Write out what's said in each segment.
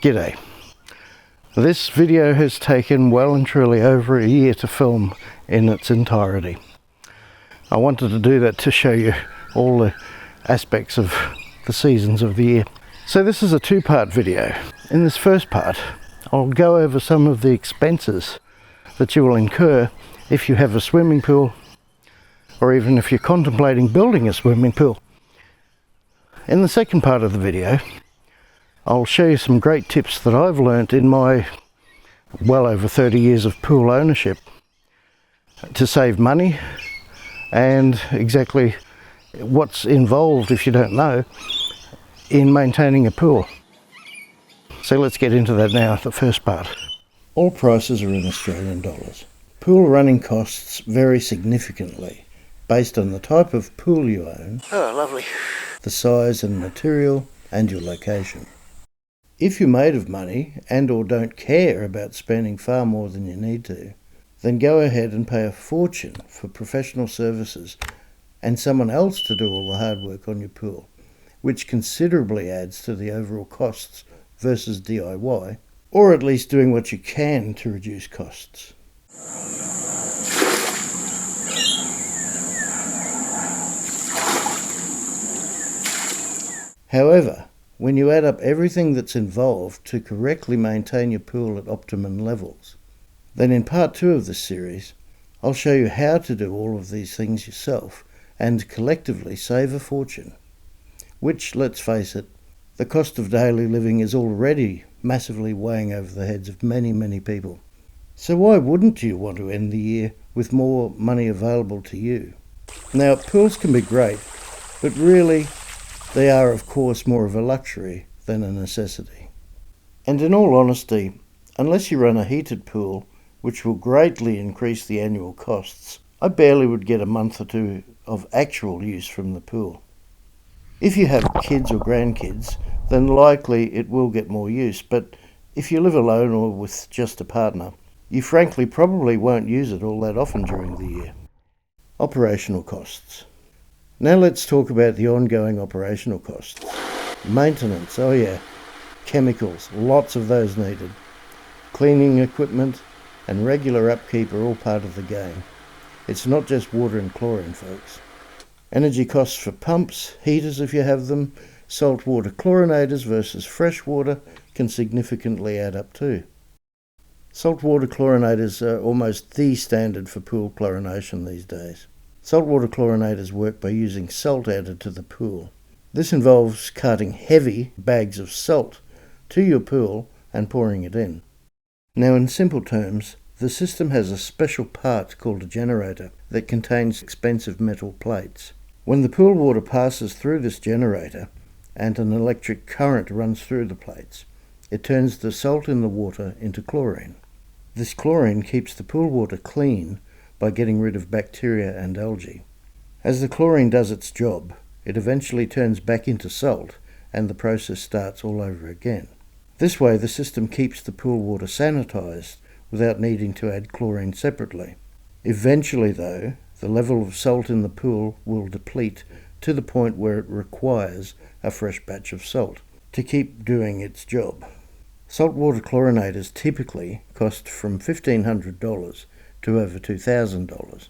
G'day. This video has taken well and truly over a year to film in its entirety. I wanted to do that to show you all the aspects of the seasons of the year. So this is a two-part video. In this first part, I'll go over some of the expenses that you will incur if you have a swimming pool, or even if you're contemplating building a swimming pool. In the second part of the video, I'll show you some great tips that I've learnt in my well over 30 years of pool ownership to save money and exactly what's involved, if you don't know, in maintaining a pool. So let's get into that now, the first part. All prices are in Australian dollars. Pool running costs vary significantly based on the type of pool you own, lovely, the size and material, and your location. If you're made of money and or don't care about spending far more than you need to, then go ahead and pay a fortune for professional services and someone else to do all the hard work on your pool, which considerably adds to the overall costs versus DIY, or at least doing what you can to reduce costs. However, when you add up everything that's involved to correctly maintain your pool at optimum levels, then in part 2 of this series, I'll show you how to do all of these things yourself and collectively save a fortune, which, let's face it, the cost of daily living is already massively weighing over the heads of many, many people. So why wouldn't you want to end the year with more money available to you? Now, pools can be great, but really, they are, of course, more of a luxury than a necessity. And in all honesty, unless you run a heated pool, which will greatly increase the annual costs, I barely would get a month or two of actual use from the pool. If you have kids or grandkids, then likely it will get more use, but if you live alone or with just a partner, you frankly probably won't use it all that often during the year. Operational costs. Now let's talk about the ongoing operational costs. Maintenance, oh yeah. Chemicals, lots of those needed. Cleaning equipment and regular upkeep are all part of the game. It's not just water and chlorine, folks. Energy costs for pumps, heaters if you have them, saltwater chlorinators versus fresh water can significantly add up too. Saltwater chlorinators are almost the standard for pool chlorination these days. Saltwater chlorinators work by using salt added to the pool. This involves carting heavy bags of salt to your pool and pouring it in. Now, in simple terms, the system has a special part called a generator that contains expensive metal plates. When the pool water passes through this generator and an electric current runs through the plates, it turns the salt in the water into chlorine. This chlorine keeps the pool water clean by getting rid of bacteria and algae. As the chlorine does its job, it eventually turns back into salt and the process starts all over again. This way the system keeps the pool water sanitized without needing to add chlorine separately. Eventually though, the level of salt in the pool will deplete to the point where it requires a fresh batch of salt to keep doing its job. Saltwater chlorinators typically cost from $1,500 to over $2,000,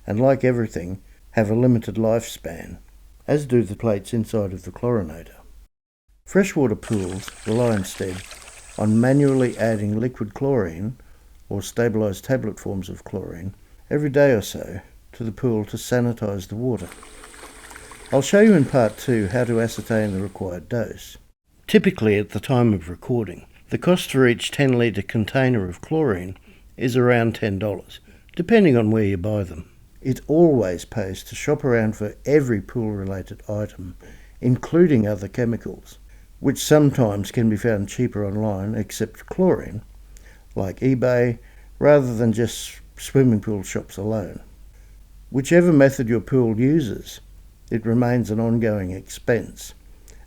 and like everything, have a limited lifespan, as do the plates inside of the chlorinator. Freshwater pools rely instead on manually adding liquid chlorine, or stabilised tablet forms of chlorine, every day or so to the pool to sanitise the water. I'll show you in part 2 how to ascertain the required dose. Typically at the time of recording, the cost for each 10 litre container of chlorine is around $10, depending on where you buy them. It always pays to shop around for every pool-related item, including other chemicals, which sometimes can be found cheaper online except chlorine, like eBay, rather than just swimming pool shops alone. Whichever method your pool uses, it remains an ongoing expense,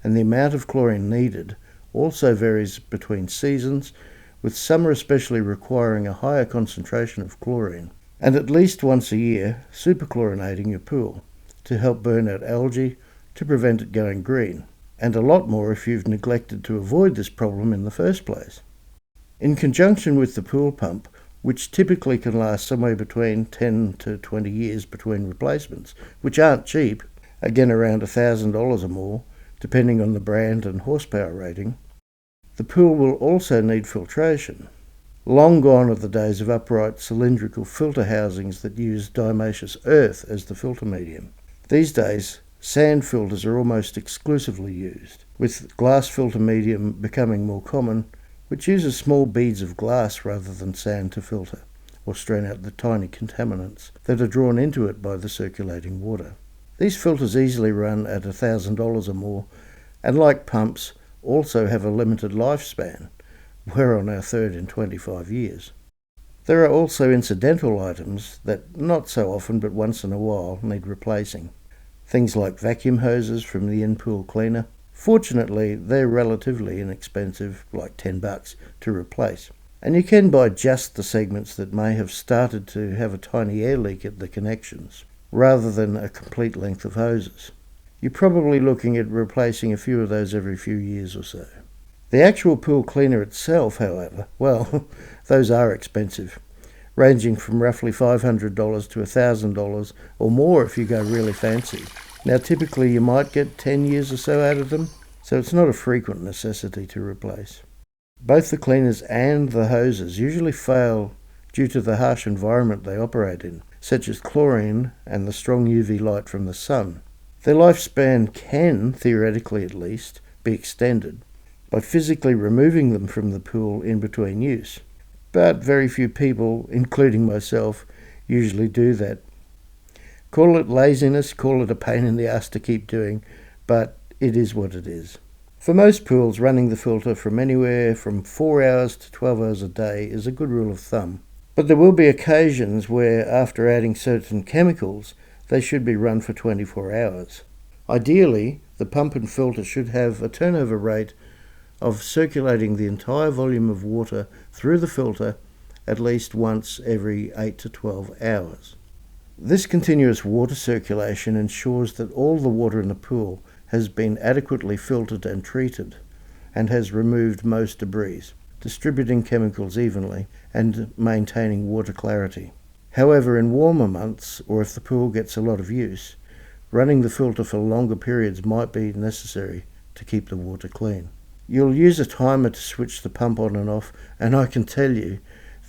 and the amount of chlorine needed also varies between seasons, with summer especially requiring a higher concentration of chlorine, and at least once a year superchlorinating your pool to help burn out algae to prevent it going green. and a lot more if you've neglected to avoid this problem in the first place. In conjunction with the pool pump, which typically can last somewhere between 10 to 20 years between replacements, which aren't cheap, again around $1,000 or more, depending on the brand and horsepower rating, the pool will also need filtration. Long gone are the days of upright cylindrical filter housings that use diatomaceous earth as the filter medium. These days, sand filters are almost exclusively used, with glass filter medium becoming more common, which uses small beads of glass rather than sand to filter, or strain out the tiny contaminants that are drawn into it by the circulating water. These filters easily run at $1,000 or more, and like pumps, also have a limited lifespan. We're on our third in 25 years. There are also incidental items that, not so often but once in a while, need replacing. Things like vacuum hoses from the in-pool cleaner. Fortunately, they're relatively inexpensive, like $10 to replace. And you can buy just the segments that may have started to have a tiny air leak at the connections, rather than a complete length of hoses. You're probably looking at replacing a few of those every few years or so. The actual pool cleaner itself, however, well, those are expensive, ranging from roughly $500 to $1,000 or more if you go really fancy. Now typically you might get 10 years or so out of them, so it's not a frequent necessity to replace. Both the cleaners and the hoses usually fail due to the harsh environment they operate in, such as chlorine and the strong UV light from the sun. Their lifespan can, theoretically at least, be extended by physically removing them from the pool in between use. But very few people, including myself, usually do that. Call it laziness, call it a pain in the ass to keep doing, but it is what it is. For most pools, running the filter from anywhere from 4 hours to 12 hours a day is a good rule of thumb. But there will be occasions where, after adding certain chemicals, they should be run for 24 hours. Ideally, the pump and filter should have a turnover rate of circulating the entire volume of water through the filter at least once every 8 to 12 hours. This continuous water circulation ensures that all the water in the pool has been adequately filtered and treated, and has removed most debris, distributing chemicals evenly and maintaining water clarity. However, in warmer months, or if the pool gets a lot of use, running the filter for longer periods might be necessary to keep the water clean. You'll use a timer to switch the pump on and off, and I can tell you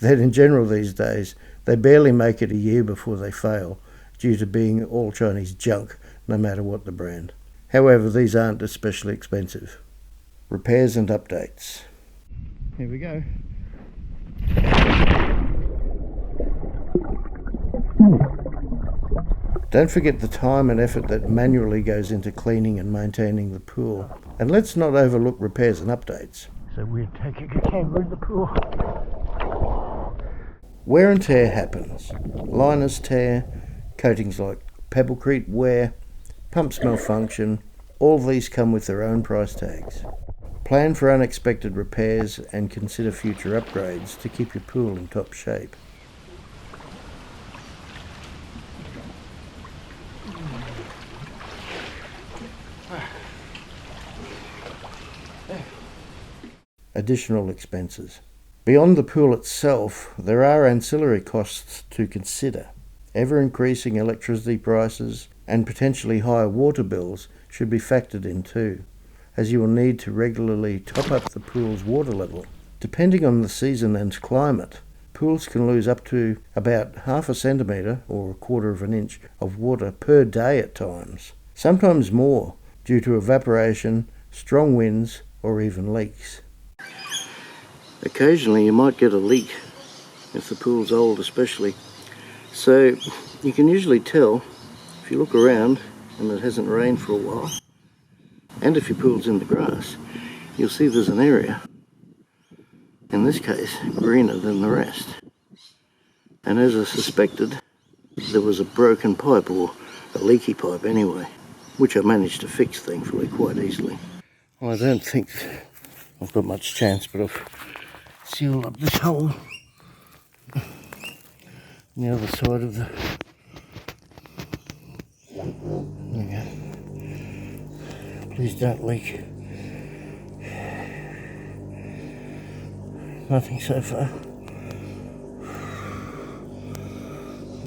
that in general these days, they barely make it a year before they fail, due to being all Chinese junk, no matter what the brand. However, these aren't especially expensive. Repairs and updates. Here we go. Don't forget the time and effort that manually goes into cleaning and maintaining the pool. And let's not overlook repairs and updates. So we're taking a camera in the pool. Wear and tear happens. Liners tear, coatings like pebblecrete wear, pumps malfunction, all these come with their own price tags. Plan for unexpected repairs and consider future upgrades to keep your pool in top shape. Additional expenses. Beyond the pool itself, there are ancillary costs to consider. Ever-increasing electricity prices and potentially higher water bills should be factored in too, as you will need to regularly top up the pool's water level. Depending on the season and climate, pools can lose up to about half a centimetre or a quarter of an inch of water per day at times, sometimes more due to evaporation, strong winds or even leaks. Occasionally you might get a leak, if the pool's old especially. So you can usually tell if you look around and it hasn't rained for a while, and if your pool's in the grass, you'll see there's an area, in this case, greener than the rest. And as I suspected, there was a broken pipe, or a leaky pipe anyway, which I managed to fix thankfully quite easily. Well, I don't think I've got much chance, but I've sealed up this hole on the other side of the... There we go. Please don't leak. Nothing so far.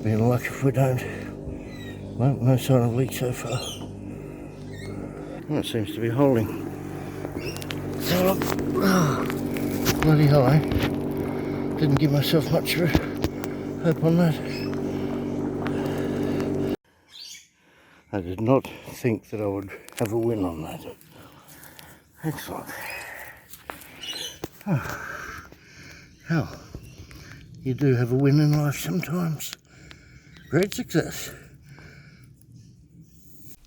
Be luck if we don't. Well, no sign of leak so far. Well, it seems to be holding. So look, bloody high. Didn't give myself much hope on that. I did not think that I would have a win on that. Excellent. Hell, you do have a win in life sometimes. Great success.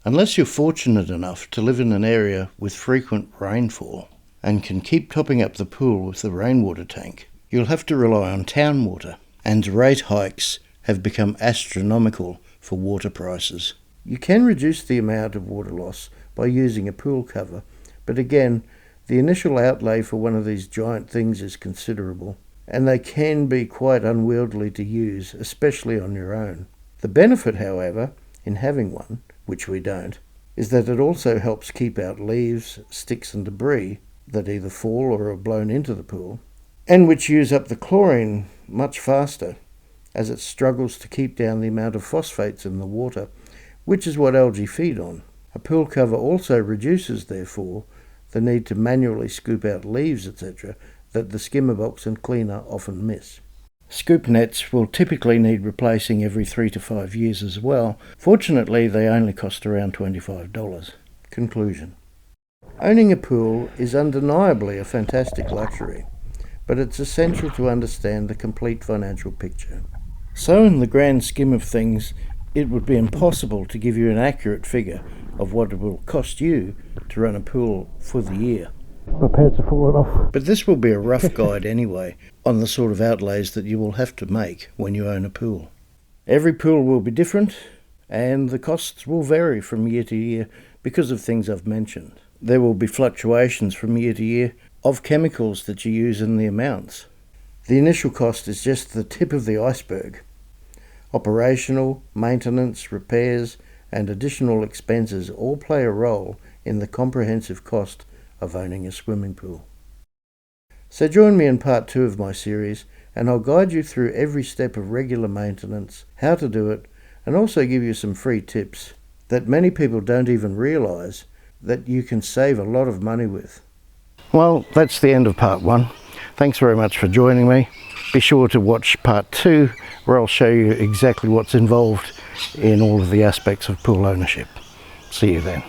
Unless you're fortunate enough to live in an area with frequent rainfall and can keep topping up the pool with the rainwater tank, you'll have to rely on town water, and rate hikes have become astronomical for water prices. You can reduce the amount of water loss by using a pool cover, but again, the initial outlay for one of these giant things is considerable, and they can be quite unwieldy to use, especially on your own. The benefit, however, in having one, which we don't, is that it also helps keep out leaves, sticks and debris that either fall or are blown into the pool, and which use up the chlorine much faster, as it struggles to keep down the amount of phosphates in the water, which is what algae feed on. A pool cover also reduces, therefore, the need to manually scoop out leaves, etc., that the skimmer box and cleaner often miss. Scoop nets will typically need replacing every 3 to 5 years as well. Fortunately, they only cost around $25. Conclusion. Owning a pool is undeniably a fantastic luxury, but it's essential to understand the complete financial picture. So in the grand scheme of things, it would be impossible to give you an accurate figure of what it will cost you to run a pool for the year. My pants are falling off. But this will be a rough guide anyway on the sort of outlays that you will have to make when you own a pool. Every pool will be different, and the costs will vary from year to year because of things I've mentioned. There will be fluctuations from year to year of chemicals that you use and the amounts. The initial cost is just the tip of the iceberg. Operational, maintenance, repairs, and additional expenses all play a role in the comprehensive cost of owning a swimming pool. So join me in part 2 of my series, and I'll guide you through every step of regular maintenance, how to do it, and also give you some free tips that many people don't even realise that you can save a lot of money with. Well, that's the end of part 1. Thanks very much for joining me. Be sure to watch part 2, where I'll show you exactly what's involved in all of the aspects of pool ownership. See you then.